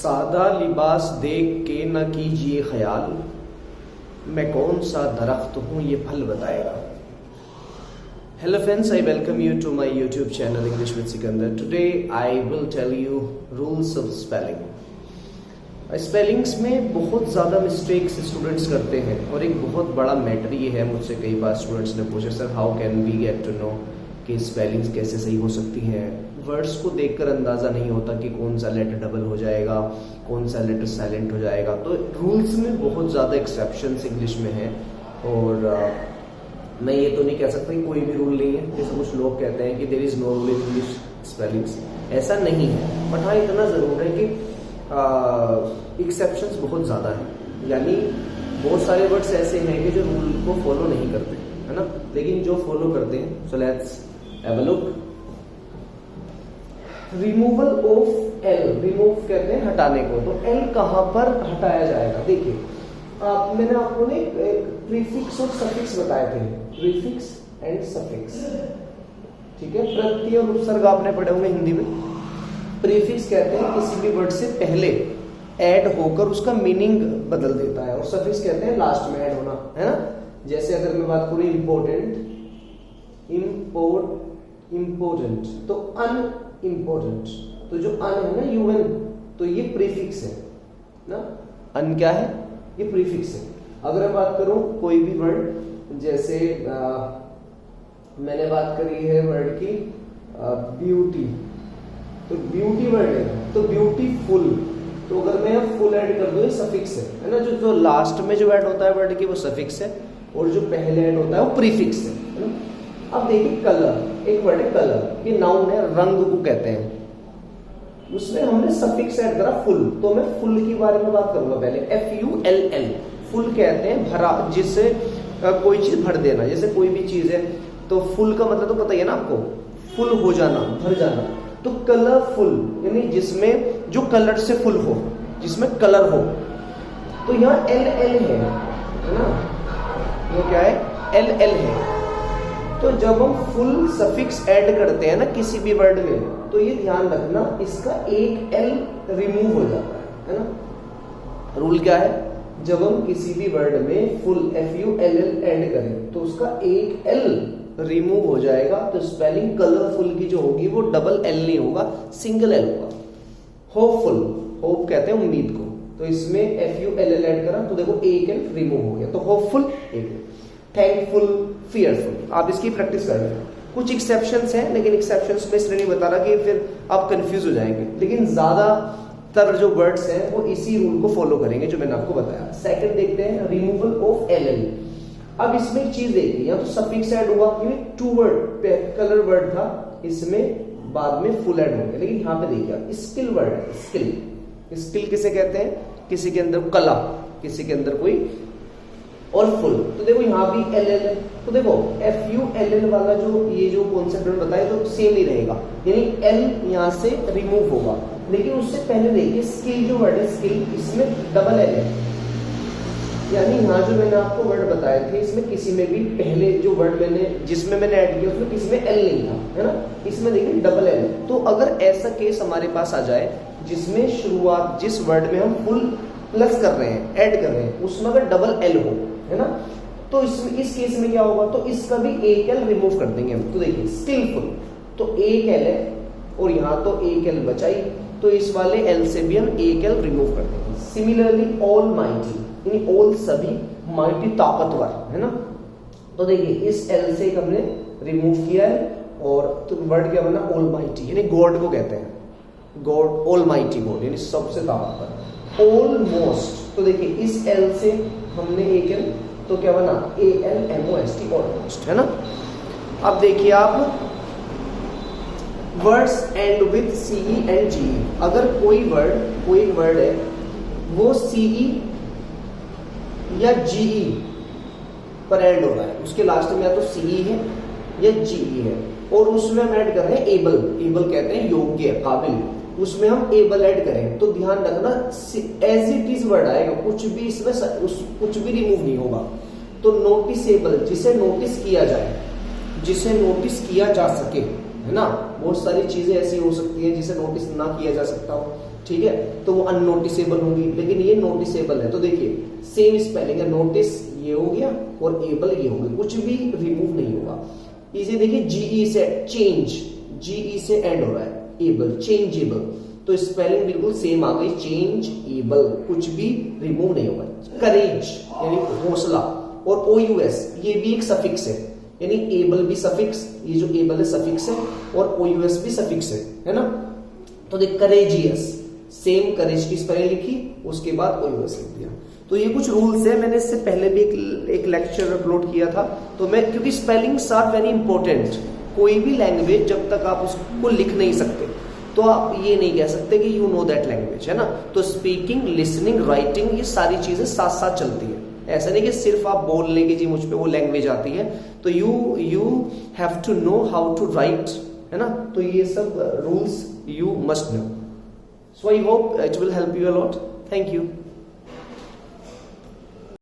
सादा लिबास देख के न कीजिए ख्याल, मैं कौन सा दरख्त हूँ ये फल बताएगा। Hello friends, I welcome you to my YouTube channel English with Sikandar. Today I will tell you rules of spelling. Spellings में बहुत ज़्यादा मिस्टेक्स स्टूडेंट्स करते हैं और एक बहुत बड़ा मैटर ये है, मुझसे कई बार स्टूडेंट्स ने पूछा sir how can we get to know कि स्पेलिंग्स कैसे सही हो सकती हैं। वर्ड्स को देखकर अंदाज़ा नहीं होता कि कौन सा लेटर डबल हो जाएगा, कौन सा लेटर साइलेंट हो जाएगा। तो रूल्स में बहुत ज़्यादा एक्सेप्शंस इंग्लिश में हैं और मैं ये तो नहीं कह सकता कि कोई भी रूल नहीं है। जैसे कुछ लोग कहते हैं कि there is no rule in English spellings, ऐसा नहीं है। बट हाँ इतना ज़रूर है कि एक्सेप्शंस बहुत ज़्यादा हैं, यानी बहुत सारे वर्ड्स ऐसे हैं कि जो रूल को फॉलो नहीं करते, है ना, लेकिन जो फॉलो करते हैं। So let's have a look. Removal of L, remove कहते हैं हटाने को, तो एल कहाँ पर हटाया जाएगा। देखिए मैंने आपको ने एक प्रीफिक्स और सफिक्स बताए थे, प्रीफिक्स एंड सफिक्स, ठीक है। प्रत्यय और उपसर्ग आपने पढ़े होंगे हिंदी में। प्रीफिक्स कहते हैं किसी भी वर्ड से पहले ऐड होकर उसका मीनिंग बदल देता है, और सफिक्स कहते हैं लास्ट में ऐड होना, है ना। जैसे अगर मैं बात करूं इम्पोर्टेंट, इम्पोर्टेंट तो अनइम्पोर्टेंट, तो जो अन है ना यूएन, तो ये प्रीफिक्स है ना। अन क्या है, ये प्रीफिक्स है। अगर मैं बात करूं कोई भी वर्ड, जैसे मैंने बात करी है वर्ड की ब्यूटी, तो ब्यूटी वर्ड है, तो ब्यूटीफुल, तो अगर मैं फुल ऐड कर दूं ये सफिक्स है ना। जो लास्ट में जो ऐड होता है वर्ड की वो सफिक्स है, और जो पहले ऐड होता है वो प्रीफिक्स है ना। अब देखिए कलर, एक वर्ड है कलर, ये नाउन है, रंग को कहते हैं, उसमें हमने सफिक्स ऐड करा फुल, तो मैं फुल के बारे में बात करूंगा पहले। FULL, फुल कहते हैं भरा, जिससे कोई चीज भर देना। जैसे कोई भी चीज है तो फुल का मतलब तो पता ही है ना आपको, फुल हो जाना, भर जाना। तो कलरफुल यानी जिसमें जो कलर से फुल हो, जिसमें कलर हो। तो यहाँ LL है ना, ये क्या है, LL है। तो जब हम फुल सफिक्स ऐड करते हैं ना किसी भी वर्ड में, तो ये ध्यान रखना इसका एक L रिमूव हो जाता है ना। रूल क्या है, जब हम किसी भी वर्ड में फुल FULL ऐड करें तो उसका एक L रिमूव हो जाएगा, तो स्पेलिंग कलरफुल की जो होगी वो डबल L नहीं होगा, सिंगल L होगा। होपफुल, होप कहते हैं उम्मीद को, तो इसमें FULL ऐड करा तो देखो एक L रिमूव हो गया, तो होपफुल एक। थैंकफुल, फियरफुल, आप इसकी प्रैक्टिस कर लें। कुछ एक्सेप्शंस हैं, लेकिन एक्सेप्शंस में इसलिए नहीं बता रहा कि फिर आप कंफ्यूज हो जाएंगे, लेकिन ज्यादातर जो वर्ड्स हैं वो इसी रूल को फॉलो करेंगे जो मैंने आपको बताया। सेकंड देखते हैं रिमूवल ऑफ LL। अब इसमें एक चीज देखिए, या तो सफिक्स ऐड हुआ, टू वर्ड कलर वर्ड था, इसमें बाद में फुल ऐड हो गया। लेकिन यहाँ पे देखिए स्किल वर्ड है, स्किल, स्किल किसे कहते हैं, किसी के अंदर कला, किसी के अंदर कोई, और फुल। तो देखो यहाँ भी LL है, तो देखो FULL वाला जो ये जो कॉन्सेप्ट मैंने बताया तो सेम ही रहेगा, यानी L यहाँ से रिमूव होगा। लेकिन उससे पहले देखिए स्किल जो वर्ड है, स्किल, इसमें डबल L है, यानी यहाँ जो मैंने आपको वर्ड बताए थे इसमें किसी में भी पहले जो वर्ड मैंने जिसमें मैंने ऐड किया उसमें किसी में L नहीं था, है ना। इसमें देखिए डबल L है। तो अगर ऐसा केस हमारे पास आ जाए जिसमें शुरुआत, जिस वर्ड में हम फुल प्लस कर रहे हैं, ऐड कर रहे हैं, उसमें अगर डबल L हो, है ना, तो इस केस में क्या होगा, तो इसका भी एक L रिमूव कर देंगे हम। तो देखिए स्किलफुल, तो एक L है और यहाँ तो एक L बचाई, तो इस वाले L से भी हम एक L रिमूव कर देंगे। सिमिलरली ऑल माइटी, यानी ऑल सभी, माइटी ताकतवर, है ना। तो देखिए इस L से हमने रिमूव किया है, और तो वर्ड क्या बना, ऑल माइटी, यानी गॉड को कहते हैं, गॉड, ऑल माइटी गॉड, यानी सबसे ताकतवर। ऑलमोस्ट, तो देखिए इस L से हमने एक L, तो क्या बना, ALMOST, ऑलमोस्ट, है ना। अब देखिए आप words and with CE and GE। अगर कोई वर्ड है वो CE या GE पर ऐड हो रहा है, उसके लास्ट में या तो CE है या GE है, और उसमें हम ऐड कर रहे हैं एबल, एबल कहते हैं योग्य, काबिल, उसमें हम एबल ऐड करें, तो ध्यान रखना एज इट इज वर्ड आएगा, कुछ भी इसमें कुछ भी रिमूव नहीं होगा। तो नोटिसेबल, जिसे नोटिस किया जाए, जिसे नोटिस किया जा सके, है ना। बहुत सारी चीजें ऐसी हो सकती है जिसे नोटिस ना किया जा सकता हो, ठीक है, तो वो अननोटिसेबल होंगी, लेकिन ये नोटिसेबल है। तो देखिए सेम स्पेलिंग है, नोटिस ये हो गया और एबल ये हो गया, कुछ भी रिमूव नहीं होगा। इसे देखिए जीई से चेंज, जीई से एंड हो रहा है, एबल, चेंजेबल, तो स्पेलिंग बिल्कुल सेम आ गई, चेंज एबल, कुछ भी रिमूव नहीं होगा। करेज यानी हौसला, और ओयूएस ये भी एक सफिक्स है, यानी एबल भी सफिक्स, ये जो एबल है सफिक्स है, और ओयूएस भी सफिक्स है ना। तो देख करेजियस, सेम करेज की स्पेलिंग लिखी, उसके बाद ओयूएस लिख दिया। तो ये कुछ रूल्स है, मैंने इससे पहले भी एक लेक्चर अपलोड किया था। तो मैं, क्योंकि स्पेलिंग्स आर वेरी इंपॉर्टेंट, कोई भी लैंग्वेज जब तक आप उसको लिख नहीं सकते तो आप ये नहीं कह सकते कि यू नो दैट लैंग्वेज, है ना। तो स्पीकिंग, लिसनिंग, राइटिंग, ये सारी चीजें साथ साथ चलती है। ऐसा नहीं कि सिर्फ आप बोल लें कि जी मुझ पे वो लैंग्वेज आती है, तो you have to know how to write, है ना। तो ये सब rules you must know. So I hope it will help you a lot. Thank you.